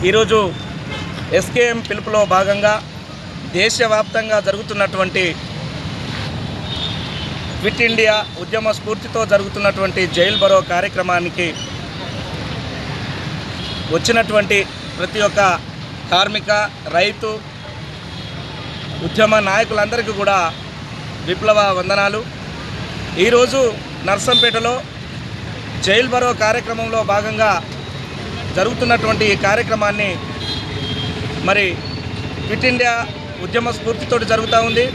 ఈరోజు ఎస్కేఎం పిలుపులో భాగంగా దేశవ్యాప్తంగా జరుగుతున్నటువంటి క్విట్ ఇండియా ఉద్యమ స్ఫూర్తితో జరుగుతున్నటువంటి జైల్ భరో కార్యక్రమానికి వచ్చినటువంటి ప్రతి ఒక్క కార్మిక, రైతు, ఉద్యమ నాయకులందరికీ కూడా విప్లవ వందనాలు. ఈరోజు నర్సంపేటలో జైల్ భరో కార్యక్రమంలో భాగంగా జరుగుతున్నటువంటి ఈ కార్యక్రమాన్ని మరి క్విట్ ఇండియా ఉద్యమ స్ఫూర్తితో జరుగుతూ ఉంది.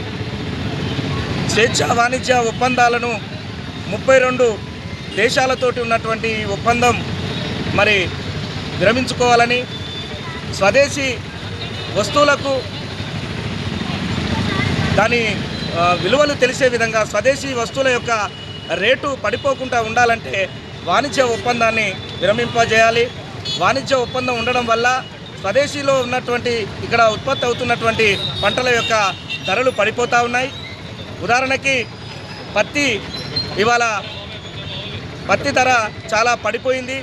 స్వేచ్ఛా వాణిజ్య ఒప్పందాలను 32 దేశాలతోటి ఉన్నటువంటి ఈ ఒప్పందం మరి విరమించుకోవాలని, స్వదేశీ వస్తువులకు దాని విలువలు తెలిసే విధంగా స్వదేశీ వస్తువుల యొక్క రేటు పడిపోకుండా ఉండాలంటే వాణిజ్య ఒప్పందాన్ని విరమింపజేయాలి. వాణిజ్య ఒప్పందం ఉండడం వల్ల స్వదేశీలో ఉన్నటువంటి ఇక్కడ ఉత్పత్తి అవుతున్నటువంటి పంటల యొక్క ధరలు పడిపోతూ ఉన్నాయి. ఉదాహరణకి ఇవాళ పత్తి ధర చాలా పడిపోయింది.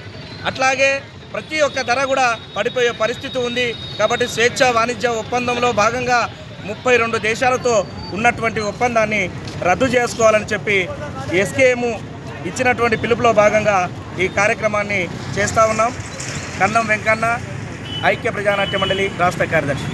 అట్లాగే ప్రతి ఒక్క ధర కూడా పడిపోయే పరిస్థితి ఉంది. కాబట్టి స్వేచ్ఛా వాణిజ్య ఒప్పందంలో భాగంగా 32 దేశాలతో ఉన్నటువంటి ఒప్పందాన్ని రద్దు చేసుకోవాలని చెప్పి ఎస్కేఎం ఇచ్చినటువంటి పిలుపులో భాగంగా ఈ కార్యక్రమాన్ని చేస్తూ ఉన్నాం. కన్నం వెంకన్న, ఐక్య ప్రజానాట్య మండలి రాష్ట్ర కార్యదర్శి.